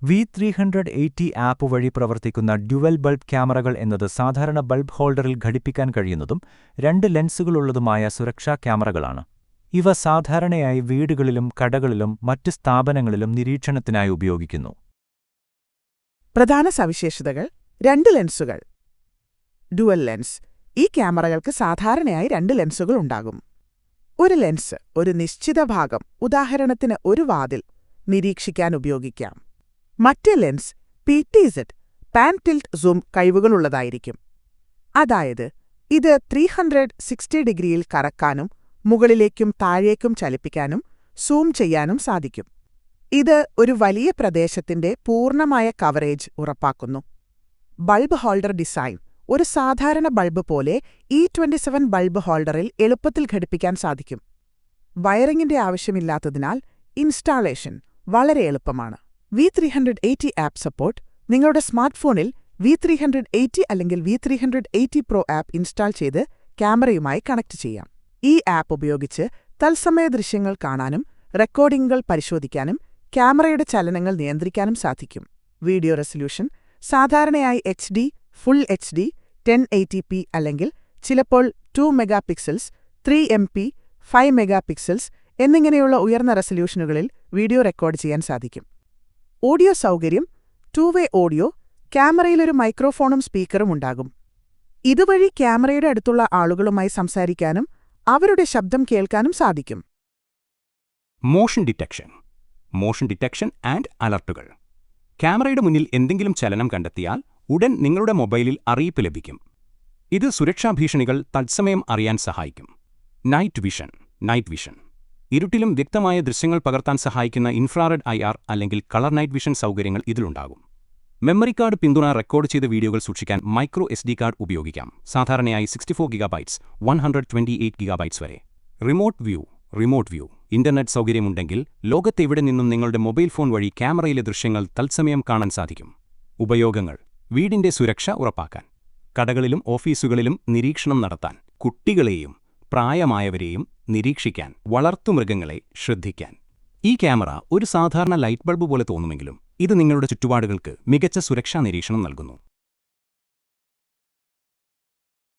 V380 app വഴി പ്രവർത്തിക്കുന്ന dual bulb ക്യാമറകൾ എന്നത് സാധാരണ ബൾബ് ഹോൾഡറിൽ ഘടിപ്പിക്കാൻ കഴിയുന്നതും 2 ലെൻസുകളുള്ളതുമായ സുരക്ഷാ ക്യാമറകളാണ്. ഇവ സാധാരണയായി വീടുകളിലും കടകളിലും മറ്റ് സ്ഥാപനങ്ങളിലും നിരീക്ഷണത്തിനായി ഉപയോഗിക്കുന്നു. പ്രധാന സവിശേഷതകൾ: 2 ലെൻസുകൾ. Dual lens. ഈ ക്യാമറകൾക്ക് സാധാരണയായി 2 ലെൻസുകൾ ഉണ്ടാകും. ഒരു ലെൻസ് ഒരു നിശ്ചിത ഭാഗം, ഉദാഹരണത്തിന് ഒരു വാതിൽ, നിരീക്ഷിക്കാൻ ഉപയോഗിക്കാം. മറ്റേ lens PTZ pan tilt zoom കഴിവുകളുള്ളതായിരിക്കും. അതായത് ഇത് 360 ഡിഗ്രിയിൽ കറക്കാനും മുകളിലേക്കും താഴേക്കും ചലിപ്പിക്കാനും സൂം ചെയ്യാനും സാധിക്കും. ഇത് ഒരു വലിയ പ്രദേശത്തിന്റെ പൂർണ്ണമായ കവറേജ് ഉറപ്പാക്കുന്നു. Bulb holder design. ഒരു സാധാരണ ബൾബ് പോലെ E27 ബൾബ് ഹോൾഡറിൽ എളുപ്പത്തിൽ ഘടിപ്പിക്കാൻ സാധിക്കും. വയറിംഗിന്റെ ആവശ്യമില്ലാത്തതിനാൽ ഇൻസ്റ്റാളേഷൻ വളരെ എളുപ്പമാണ്. V380 app support. നിങ്ങളുടെ സ്മാർട്ട് ഫോണിൽ V380 അല്ലെങ്കിൽ V380 Pro ആപ്പ് ഇൻസ്റ്റാൾ ചെയ്ത് ക്യാമറയുമായി കണക്ട് ചെയ്യാം. ഈ ആപ്പ് ഉപയോഗിച്ച് തത്സമയ ദൃശ്യങ്ങൾ കാണാനും റെക്കോർഡിംഗുകൾ പരിശോധിക്കാനും ക്യാമറയുടെ ചലനങ്ങൾ നിയന്ത്രിക്കാനും സാധിക്കും. വീഡിയോ റെസല്യൂഷൻ സാധാരണയായി HD, ഫുൾ HD, 1080p അല്ലെങ്കിൽ ചിലപ്പോൾ 2 മെഗാപിക്സൽസ്, 3MP, 5 മെഗാപിക്സൽസ് എന്നിങ്ങനെയുള്ള ഉയർന്ന റെസല്യൂഷനുകളിൽ വീഡിയോ റെക്കോർഡ് ചെയ്യാൻ സാധിക്കും. ഓഡിയോ സൗകര്യം 2-വേ ഓഡിയോ. ക്യാമറയിലൊരു മൈക്രോഫോണും സ്പീക്കറും ഉണ്ടാകും. ഇതുവഴി ക്യാമറയുടെ അടുത്തുള്ള ആളുകളുമായി സംസാരിക്കാനും അവരുടെ ശബ്ദം കേൾക്കാനും സാധിക്കും. മോഷൻ ഡിറ്റക്ഷൻ ആൻഡ് അലർട്ടുകൾ. ക്യാമറയുടെ മുന്നിൽ എന്തെങ്കിലും ചലനം കണ്ടെത്തിയാൽ ഉടൻ നിങ്ങളുടെ മൊബൈലിൽ അറിയിപ്പ് ലഭിക്കും. ഇത് സുരക്ഷാ ഭീഷണികൾ തത്സമയം അറിയാൻ സഹായിക്കും. Night vision. ഇരുട്ടിലും വ്യക്തമായ ദൃശ്യങ്ങൾ പകർത്താൻ സഹായിക്കുന്ന ഇൻഫ്രാറെഡ് IR അല്ലെങ്കിൽ കളർ നൈറ്റ് വിഷൻ സൗകര്യങ്ങൾ ഇതിലുണ്ടാകും. മെമ്മറി കാർഡ് പിന്തുണ. റെക്കോർഡ് ചെയ്ത വീഡിയോകൾ സൂക്ഷിക്കാൻ മൈക്രോ SD കാർഡ് ഉപയോഗിക്കാം. സാധാരണയായി 64 GB, 128 GB വരെ. Remote view. ഇന്റർനെറ്റ് സൗകര്യമുണ്ടെങ്കിൽ ലോകത്തെവിടെ നിന്നും നിങ്ങളുടെ മൊബൈൽ ഫോൺ വഴി ക്യാമറയിലെ ദൃശ്യങ്ങൾ തത്സമയം കാണാൻ സാധിക്കും. ഉപയോഗങ്ങൾ: വീടിന്റെ സുരക്ഷ ഉറപ്പാക്കാൻ, കടകളിലും ഓഫീസുകളിലും നിരീക്ഷണം നടത്താൻ, കുട്ടികളെയും പ്രായമായവരെയും നിരീക്ഷിക്കാൻ, വളർത്തുമൃഗങ്ങളെ ശ്രദ്ധിക്കാൻ. ഈ ക്യാമറ ഒരു സാധാരണ ലൈറ്റ് ബൾബ് പോലെ തോന്നുമെങ്കിലും ഇത് നിങ്ങളുടെ ചുറ്റുപാടുകൾക്ക് മികച്ച സുരക്ഷാ നിരീക്ഷണം നൽകുന്നു.